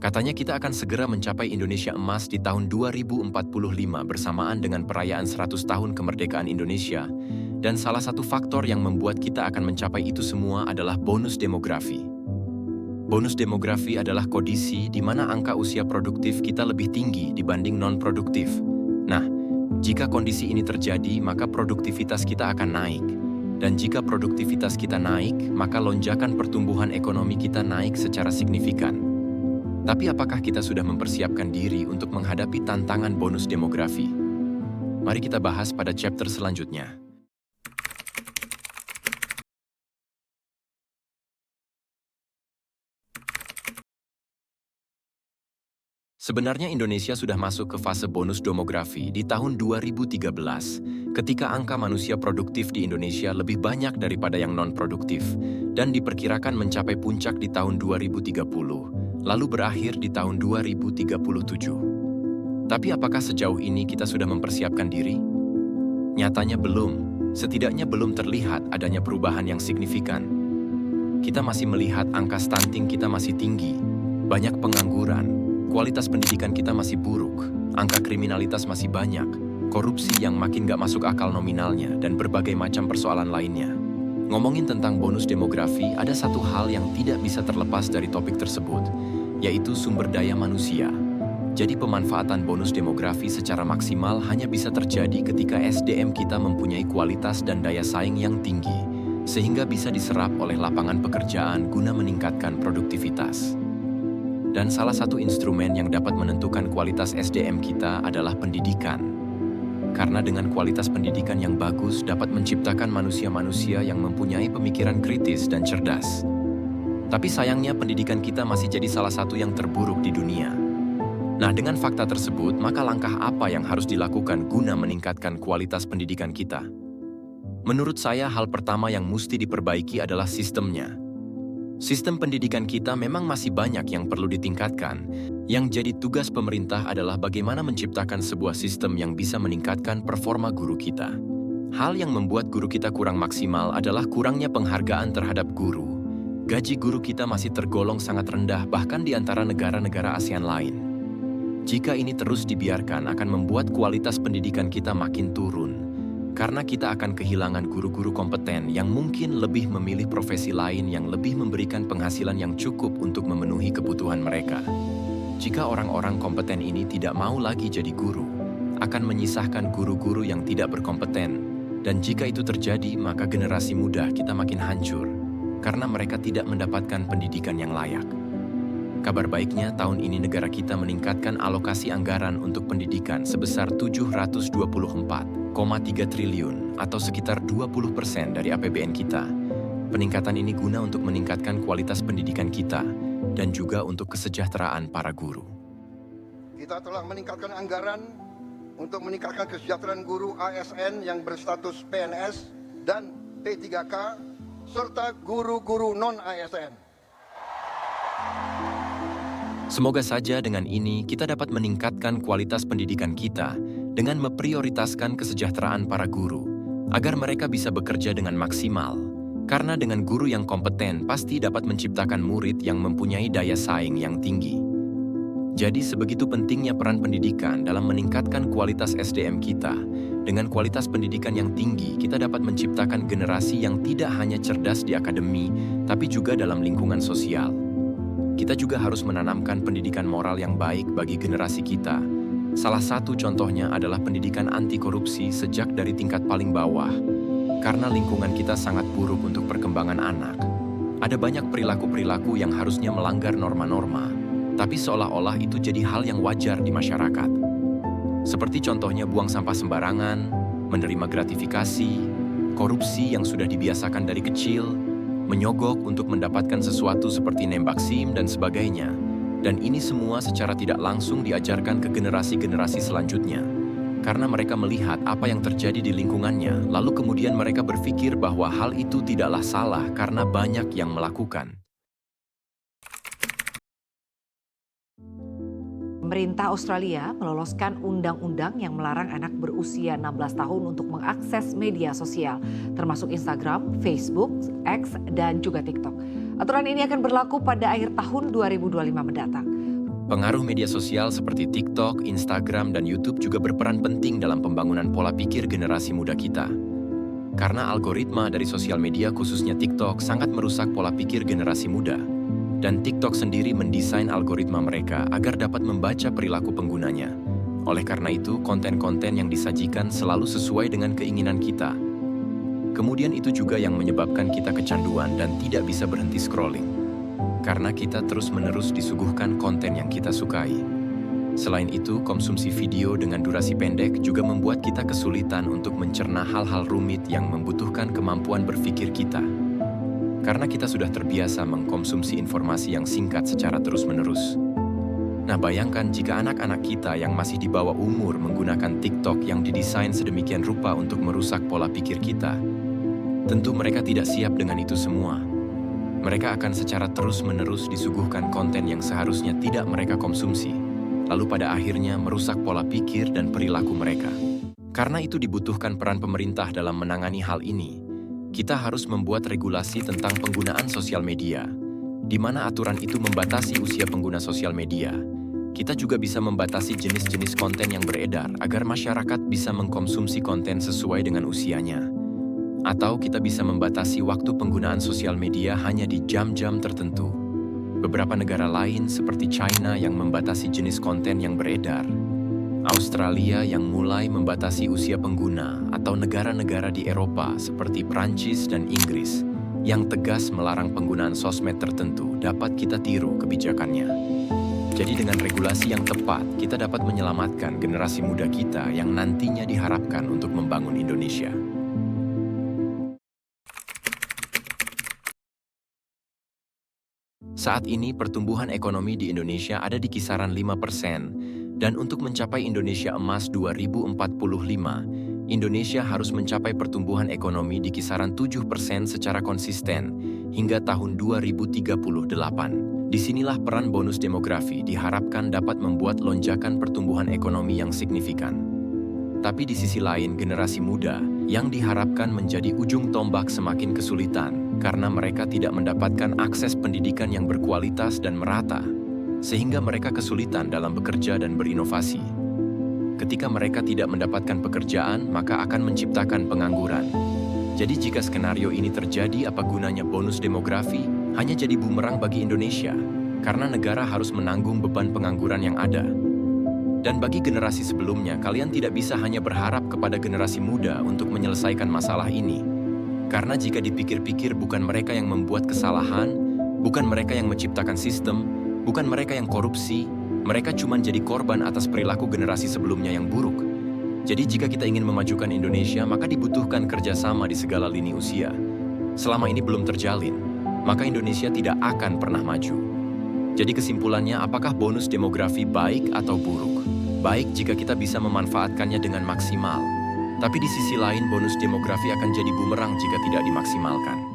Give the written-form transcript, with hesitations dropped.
Katanya kita akan segera mencapai Indonesia emas di tahun 2045 bersamaan dengan perayaan 100 tahun kemerdekaan Indonesia. Dan salah satu faktor yang membuat kita akan mencapai itu semua adalah bonus demografi. Bonus demografi adalah kondisi di mana angka usia produktif kita lebih tinggi dibanding non-produktif. Nah, jika kondisi ini terjadi, maka produktivitas kita akan naik. Dan jika produktivitas kita naik, maka lonjakan pertumbuhan ekonomi kita naik secara signifikan. Tapi apakah kita sudah mempersiapkan diri untuk menghadapi tantangan bonus demografi? Mari kita bahas pada chapter selanjutnya. Sebenarnya Indonesia sudah masuk ke fase bonus demografi di tahun 2013, ketika angka manusia produktif di Indonesia lebih banyak daripada yang non-produktif, dan diperkirakan mencapai puncak di tahun 2030, lalu berakhir di tahun 2037. Tapi apakah sejauh ini kita sudah mempersiapkan diri? Nyatanya belum, setidaknya belum terlihat adanya perubahan yang signifikan. Kita masih melihat angka stunting kita masih tinggi, banyak pengangguran, kualitas pendidikan kita masih buruk, angka kriminalitas masih banyak, korupsi yang makin gak masuk akal nominalnya, dan berbagai macam persoalan lainnya. Ngomongin tentang bonus demografi, ada satu hal yang tidak bisa terlepas dari topik tersebut, yaitu sumber daya manusia. Jadi pemanfaatan bonus demografi secara maksimal hanya bisa terjadi ketika SDM kita mempunyai kualitas dan daya saing yang tinggi, sehingga bisa diserap oleh lapangan pekerjaan guna meningkatkan produktivitas. Dan salah satu instrumen yang dapat menentukan kualitas SDM kita adalah pendidikan. Karena dengan kualitas pendidikan yang bagus dapat menciptakan manusia-manusia yang mempunyai pemikiran kritis dan cerdas. Tapi sayangnya pendidikan kita masih jadi salah satu yang terburuk di dunia. Nah, dengan fakta tersebut, maka langkah apa yang harus dilakukan guna meningkatkan kualitas pendidikan kita? Menurut saya, hal pertama yang mesti diperbaiki adalah sistemnya. Sistem pendidikan kita memang masih banyak yang perlu ditingkatkan. Yang jadi tugas pemerintah adalah bagaimana menciptakan sebuah sistem yang bisa meningkatkan performa guru kita. Hal yang membuat guru kita kurang maksimal adalah kurangnya penghargaan terhadap guru. Gaji guru kita masih tergolong sangat rendah bahkan di antara negara-negara ASEAN lain. Jika ini terus dibiarkan akan membuat kualitas pendidikan kita makin turun. Karena kita akan kehilangan guru-guru kompeten yang mungkin lebih memilih profesi lain yang lebih memberikan penghasilan yang cukup untuk memenuhi kebutuhan mereka. Jika orang-orang kompeten ini tidak mau lagi jadi guru, akan menyisahkan guru-guru yang tidak berkompeten. Dan jika itu terjadi, maka generasi muda kita makin hancur, karena mereka tidak mendapatkan pendidikan yang layak. Kabar baiknya, tahun ini negara kita meningkatkan alokasi anggaran untuk pendidikan sebesar 724,3 triliun atau sekitar 20% dari APBN kita. Peningkatan ini guna untuk meningkatkan kualitas pendidikan kita dan juga untuk kesejahteraan para guru. Kita telah meningkatkan anggaran untuk meningkatkan kesejahteraan guru ASN yang berstatus PNS dan P3K serta guru-guru non-ASN. Semoga saja dengan ini kita dapat meningkatkan kualitas pendidikan kita dengan memprioritaskan kesejahteraan para guru, agar mereka bisa bekerja dengan maksimal. Karena dengan guru yang kompeten pasti dapat menciptakan murid yang mempunyai daya saing yang tinggi. Jadi sebegitu pentingnya peran pendidikan dalam meningkatkan kualitas SDM kita. Dengan kualitas pendidikan yang tinggi, kita dapat menciptakan generasi yang tidak hanya cerdas di akademi, tapi juga dalam lingkungan sosial. Kita juga harus menanamkan pendidikan moral yang baik bagi generasi kita. Salah satu contohnya adalah pendidikan anti korupsi sejak dari tingkat paling bawah. Karena lingkungan kita sangat buruk untuk perkembangan anak. Ada banyak perilaku-perilaku yang harusnya melanggar norma-norma, tapi seolah-olah itu jadi hal yang wajar di masyarakat. Seperti contohnya buang sampah sembarangan, menerima gratifikasi, korupsi yang sudah dibiasakan dari kecil, menyogok untuk mendapatkan sesuatu seperti nembak SIM dan sebagainya. Dan ini semua secara tidak langsung diajarkan ke generasi-generasi selanjutnya. Karena mereka melihat apa yang terjadi di lingkungannya, lalu kemudian mereka berpikir bahwa hal itu tidaklah salah karena banyak yang melakukan. Pemerintah Australia meloloskan undang-undang yang melarang anak berusia 16 tahun untuk mengakses media sosial, termasuk Instagram, Facebook, X, dan juga TikTok. Aturan ini akan berlaku pada akhir tahun 2025 mendatang. Pengaruh media sosial seperti TikTok, Instagram, dan YouTube juga berperan penting dalam pembangunan pola pikir generasi muda kita. Karena algoritma dari sosial media khususnya TikTok sangat merusak pola pikir generasi muda. Dan TikTok sendiri mendesain algoritma mereka agar dapat membaca perilaku penggunanya. Oleh karena itu, konten-konten yang disajikan selalu sesuai dengan keinginan kita. Kemudian itu juga yang menyebabkan kita kecanduan dan tidak bisa berhenti scrolling. Karena kita terus-menerus disuguhkan konten yang kita sukai. Selain itu, konsumsi video dengan durasi pendek juga membuat kita kesulitan untuk mencerna hal-hal rumit yang membutuhkan kemampuan berpikir kita. Karena kita sudah terbiasa mengkonsumsi informasi yang singkat secara terus-menerus. Nah, bayangkan jika anak-anak kita yang masih di bawah umur menggunakan TikTok yang didesain sedemikian rupa untuk merusak pola pikir kita. Tentu mereka tidak siap dengan itu semua. Mereka akan secara terus-menerus disuguhkan konten yang seharusnya tidak mereka konsumsi, lalu pada akhirnya merusak pola pikir dan perilaku mereka. Karena itu dibutuhkan peran pemerintah dalam menangani hal ini. Kita harus membuat regulasi tentang penggunaan sosial media, di mana aturan itu membatasi usia pengguna sosial media. Kita juga bisa membatasi jenis-jenis konten yang beredar agar masyarakat bisa mengkonsumsi konten sesuai dengan usianya. Atau kita bisa membatasi waktu penggunaan sosial media hanya di jam-jam tertentu. Beberapa negara lain seperti China yang membatasi jenis konten yang beredar, Australia yang mulai membatasi usia pengguna, atau negara-negara di Eropa seperti Prancis dan Inggris yang tegas melarang penggunaan sosmed tertentu dapat kita tiru kebijakannya. Jadi dengan regulasi yang tepat, kita dapat menyelamatkan generasi muda kita yang nantinya diharapkan untuk membangun Indonesia. Saat ini pertumbuhan ekonomi di Indonesia ada di kisaran 5%, dan untuk mencapai Indonesia Emas 2045, Indonesia harus mencapai pertumbuhan ekonomi di kisaran 7% secara konsisten hingga tahun 2038. Disinilah peran bonus demografi diharapkan dapat membuat lonjakan pertumbuhan ekonomi yang signifikan. Tapi di sisi lain, generasi muda yang diharapkan menjadi ujung tombak semakin kesulitan karena mereka tidak mendapatkan akses pendidikan yang berkualitas dan merata, sehingga mereka kesulitan dalam bekerja dan berinovasi. Ketika mereka tidak mendapatkan pekerjaan, maka akan menciptakan pengangguran. Jadi jika skenario ini terjadi, apa gunanya bonus demografi? Hanya jadi bumerang bagi Indonesia, karena negara harus menanggung beban pengangguran yang ada. Dan bagi generasi sebelumnya, kalian tidak bisa hanya berharap kepada generasi muda untuk menyelesaikan masalah ini. Karena jika dipikir-pikir, bukan mereka yang membuat kesalahan, bukan mereka yang menciptakan sistem, bukan mereka yang korupsi, mereka cuma jadi korban atas perilaku generasi sebelumnya yang buruk. Jadi jika kita ingin memajukan Indonesia, maka dibutuhkan kerjasama di segala lini usia. Selama ini belum terjalin, maka Indonesia tidak akan pernah maju. Jadi kesimpulannya, apakah bonus demografi baik atau buruk? Baik jika kita bisa memanfaatkannya dengan maksimal. Tapi di sisi lain, bonus demografi akan jadi bumerang jika tidak dimaksimalkan.